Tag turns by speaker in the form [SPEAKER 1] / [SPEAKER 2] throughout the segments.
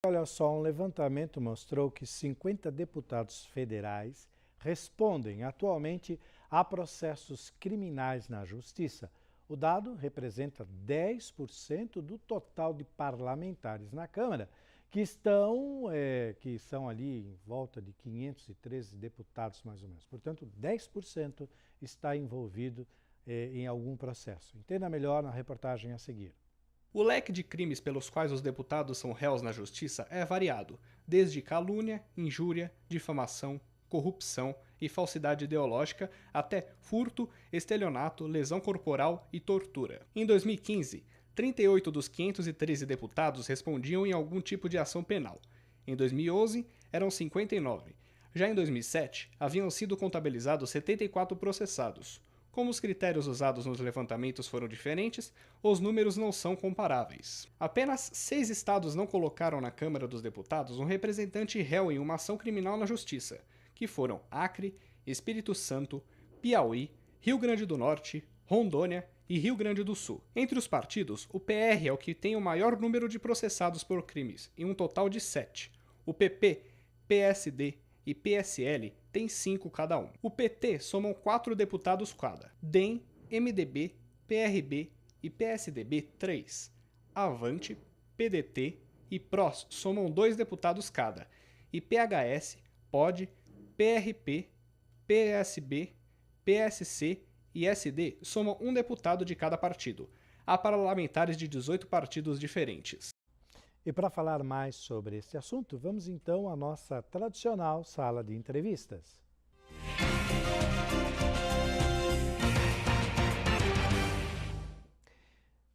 [SPEAKER 1] Olha só, um levantamento mostrou que 50 deputados federais respondem atualmente a processos criminais na Justiça. O dado representa 10% do total de parlamentares na Câmara, que são ali em volta de 513 deputados mais ou menos. Portanto, 10% está envolvido em algum processo. Entenda melhor na reportagem a seguir.
[SPEAKER 2] O leque de crimes pelos quais os deputados são réus na justiça é variado, desde calúnia, injúria, difamação, corrupção e falsidade ideológica até furto, estelionato, lesão corporal e tortura. Em 2015, 38 dos 513 deputados respondiam em algum tipo de ação penal. Em 2011, eram 59. Já em 2007, haviam sido contabilizados 74 processados. Como os critérios usados nos levantamentos foram diferentes, os números não são comparáveis. Apenas 6 estados não colocaram na Câmara dos Deputados um representante réu em uma ação criminal na Justiça, que foram Acre, Espírito Santo, Piauí, Rio Grande do Norte, Rondônia e Rio Grande do Sul. Entre os partidos, o PR é o que tem o maior número de processados por crimes, em um total de 7. O PP, PSD e PSL têm 5 cada um. O PT somam 4 deputados cada. DEM, MDB, PRB e PSDB 3. Avante, PDT e PROS somam 2 deputados cada. E PHS, POD, PRP, PSB, PSC e SD somam um deputado de cada partido. Há parlamentares de 18 partidos diferentes.
[SPEAKER 1] E para falar mais sobre este assunto, vamos então à nossa tradicional sala de entrevistas.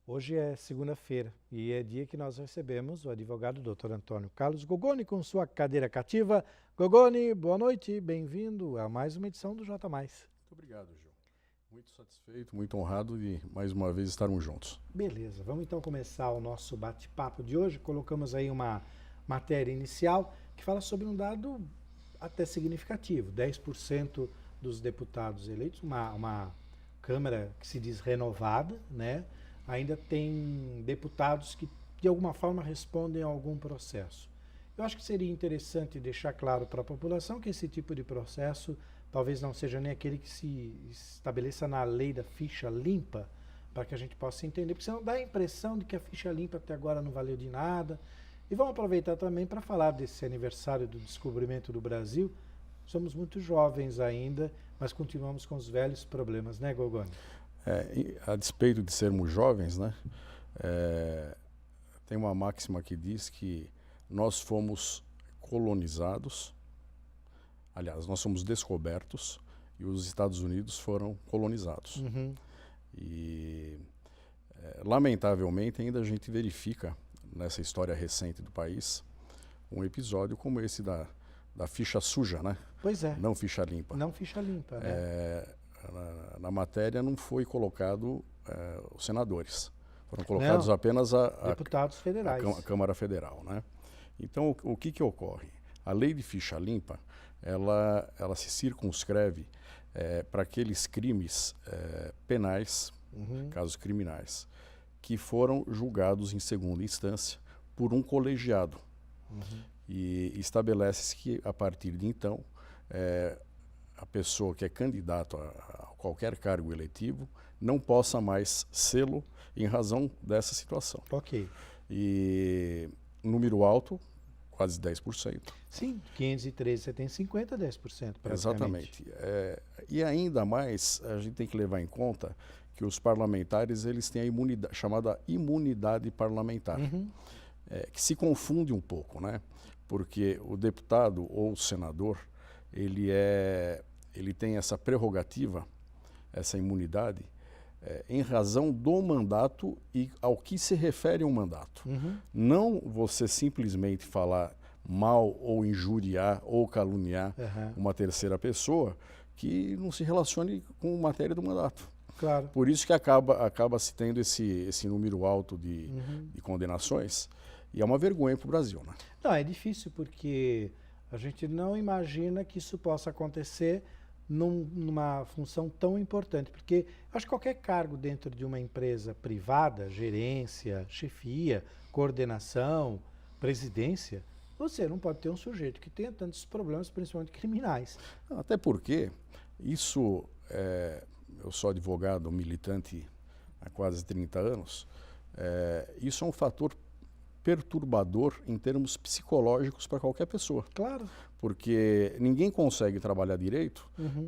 [SPEAKER 1] Hoje é segunda-feira e é dia que nós recebemos o advogado Dr. Antônio Carlos Gogoni com sua cadeira cativa. Gogoni, boa noite, bem-vindo a mais uma edição do J+.
[SPEAKER 3] Muito obrigado, Gil. Muito satisfeito, muito honrado de mais uma vez estarmos juntos.
[SPEAKER 1] Beleza, vamos então começar o nosso bate-papo de hoje. Colocamos aí uma matéria inicial que fala sobre um dado até significativo, 10% dos deputados eleitos, uma Câmara que se diz renovada, né? Ainda tem deputados que de alguma forma respondem a algum processo. Eu acho que seria interessante deixar claro para a população que esse tipo de processo talvez não seja nem aquele que se estabeleça na lei da ficha limpa, para que a gente possa entender, porque senão dá a impressão de que a ficha limpa até agora não valeu de nada. E vamos aproveitar também para falar desse aniversário do descobrimento do Brasil. Somos muito jovens ainda, mas continuamos com os velhos problemas, né, Gogoni?
[SPEAKER 3] A despeito de sermos jovens, né, tem uma máxima que diz que nós fomos colonizados. Aliás, nós somos descobertos e os Estados Unidos foram colonizados.
[SPEAKER 1] Uhum.
[SPEAKER 3] E, lamentavelmente, ainda a gente verifica nessa história recente do país um episódio como esse da ficha suja, né?
[SPEAKER 1] Pois é.
[SPEAKER 3] Não ficha limpa.
[SPEAKER 1] Não ficha limpa, né?
[SPEAKER 3] Na matéria não foi colocado os senadores. Foram colocados apenas
[SPEAKER 1] deputados federais.
[SPEAKER 3] A Câmara Federal, né? Então, o que ocorre? A lei de ficha limpa, ela se circunscreve para aqueles crimes penais, casos criminais, que foram julgados em segunda instância por um colegiado. E estabelece-se que, a partir de então, a pessoa que é candidato a qualquer cargo eletivo não possa mais sê-lo em razão dessa situação.
[SPEAKER 1] Ok.
[SPEAKER 3] E número alto, quase 10%.
[SPEAKER 1] Sim, 513, você tem 50, 10% praticamente.
[SPEAKER 3] Exatamente. E ainda mais, a gente tem que levar em conta que os parlamentares eles têm a chamada imunidade parlamentar, que se confunde um pouco, né? Porque o deputado ou o senador, ele tem essa prerrogativa, essa imunidade, em razão do mandato e ao que se refere um mandato. Não você simplesmente falar mal ou injuriar ou caluniar uma terceira pessoa que não se relacione com matéria do mandato.
[SPEAKER 1] Claro.
[SPEAKER 3] Por isso que acaba se tendo esse número alto de condenações, e é uma vergonha para o Brasil, né?
[SPEAKER 1] Não, é difícil porque a gente não imagina que isso possa acontecer numa função tão importante, porque acho que qualquer cargo dentro de uma empresa privada, gerência, chefia, coordenação, presidência, você não pode ter um sujeito que tenha tantos problemas, principalmente criminais.
[SPEAKER 3] Até porque isso, eu sou advogado militante há quase 30 anos, isso é um fator perturbador em termos psicológicos para qualquer pessoa.
[SPEAKER 1] Claro.
[SPEAKER 3] Porque ninguém consegue trabalhar direito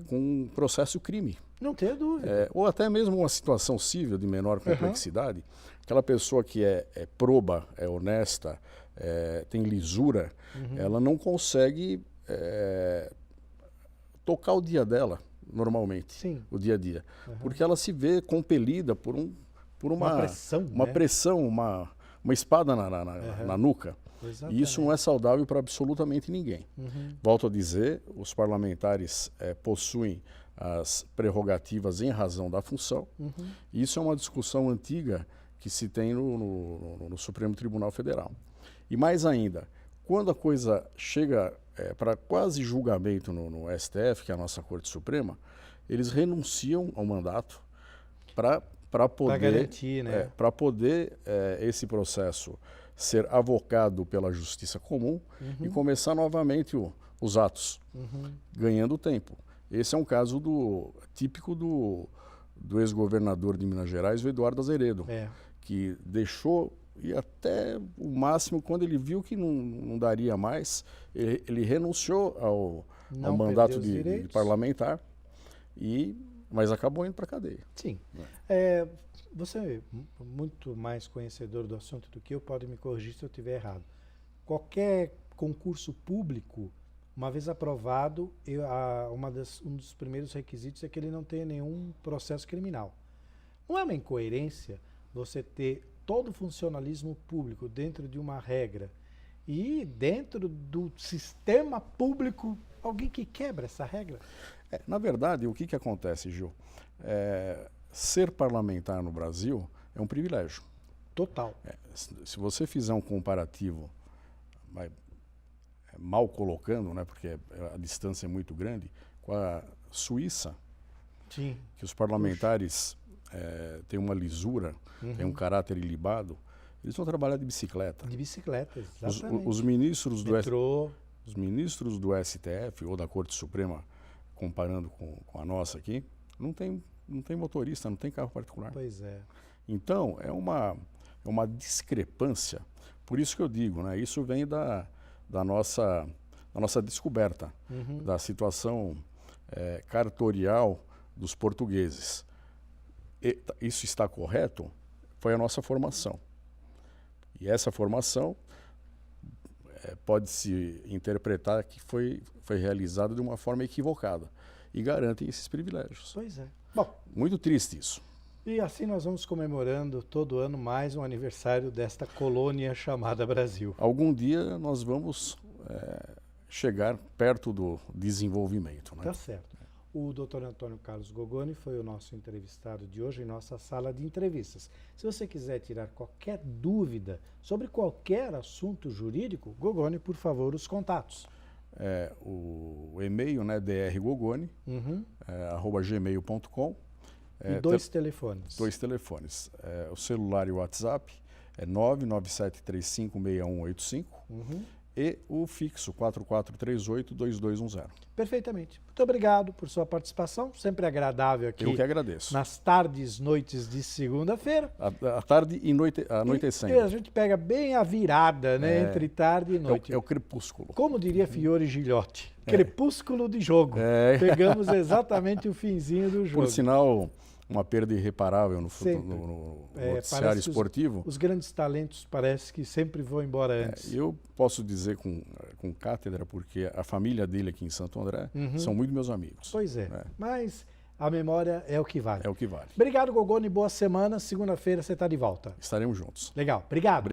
[SPEAKER 3] com um processo crime.
[SPEAKER 1] Não tenha dúvida.
[SPEAKER 3] Ou até mesmo uma situação civil de menor complexidade. Aquela pessoa que é proba, é honesta, tem lisura, ela não consegue tocar o dia dela normalmente,
[SPEAKER 1] Sim.
[SPEAKER 3] o dia a dia. Porque ela se vê compelida por uma
[SPEAKER 1] pressão,
[SPEAKER 3] uma
[SPEAKER 1] né?
[SPEAKER 3] pressão, uma espada na nuca.
[SPEAKER 1] Exatamente.
[SPEAKER 3] E isso não é saudável para absolutamente ninguém. Volto a dizer, os parlamentares possuem as prerrogativas em razão da função. E isso é uma discussão antiga que se tem no Supremo Tribunal Federal. E mais ainda, quando a coisa chega para quase julgamento no STF, que é a nossa Corte Suprema, eles renunciam ao mandato para poder,
[SPEAKER 1] garantir, né?
[SPEAKER 3] para poder esse processo ser avocado pela justiça comum e começar novamente os atos, ganhando tempo. Esse é um caso típico do ex-governador de Minas Gerais, o Eduardo Azeredo, que deixou, e até o máximo, quando ele viu que não daria mais, ele renunciou ao mandato de parlamentar, mas acabou indo para a cadeia.
[SPEAKER 1] Sim. Você é muito mais conhecedor do assunto do que eu, pode me corrigir se eu estiver errado. Qualquer concurso público, uma vez aprovado, um dos primeiros requisitos é que ele não tenha nenhum processo criminal. Não é uma incoerência você ter todo o funcionalismo público dentro de uma regra e dentro do sistema público alguém que quebra essa regra?
[SPEAKER 3] Na verdade, o que acontece, Gil? Ser parlamentar no Brasil é um privilégio.
[SPEAKER 1] Total.
[SPEAKER 3] Se você fizer um comparativo, mal colocando, né, porque a distância é muito grande, com a Suíça,
[SPEAKER 1] sim,
[SPEAKER 3] que os parlamentares têm uma lisura, têm um caráter ilibado, eles vão trabalhar de bicicleta.
[SPEAKER 1] De bicicleta, exatamente.
[SPEAKER 3] Os ministros
[SPEAKER 1] os
[SPEAKER 3] ministros do STF ou da Corte Suprema, comparando com a nossa aqui, não tem motorista, não tem carro particular.
[SPEAKER 1] Pois é.
[SPEAKER 3] Então, é uma discrepância. Por isso que eu digo, né, isso vem da nossa descoberta, da situação cartorial dos portugueses. Isso está correto? Foi a nossa formação. E essa formação pode-se interpretar que foi realizada de uma forma equivocada e garantem esses privilégios.
[SPEAKER 1] Pois é. Bom,
[SPEAKER 3] muito triste isso.
[SPEAKER 1] E assim nós vamos comemorando todo ano mais um aniversário desta colônia chamada Brasil.
[SPEAKER 3] Algum dia nós vamos chegar perto do desenvolvimento, né?
[SPEAKER 1] Tá certo. O Dr. Antônio Carlos Gogoni foi o nosso entrevistado de hoje em nossa sala de entrevistas. Se você quiser tirar qualquer dúvida sobre qualquer assunto jurídico, Gogoni, por favor, os contatos.
[SPEAKER 3] O e-mail, né, drgogoni, @gmail.com.
[SPEAKER 1] E dois telefones.
[SPEAKER 3] Dois telefones. O celular e o WhatsApp é 997356185 e o fixo 4438-2210.
[SPEAKER 1] Perfeitamente. Muito obrigado por sua participação, sempre agradável aqui.
[SPEAKER 3] Eu que agradeço.
[SPEAKER 1] Nas tardes, noites de segunda-feira.
[SPEAKER 3] A tarde e anoitecendo.
[SPEAKER 1] E a gente pega bem a virada, né, entre tarde e noite.
[SPEAKER 3] É o crepúsculo.
[SPEAKER 1] Como diria Fiore Gilhote, crepúsculo de jogo. Pegamos exatamente o finzinho do jogo.
[SPEAKER 3] Por sinal, uma perda irreparável no noticiário esportivo.
[SPEAKER 1] Os grandes talentos parece que sempre vão embora antes.
[SPEAKER 3] Eu posso dizer com cátedra, porque a família dele aqui em Santo André são muito meus amigos.
[SPEAKER 1] Pois é, mas a memória é o que vale.
[SPEAKER 3] É o que vale.
[SPEAKER 1] Obrigado, Gogoni, boa semana. Segunda-feira você está de volta.
[SPEAKER 3] Estaremos juntos.
[SPEAKER 1] Legal, obrigado.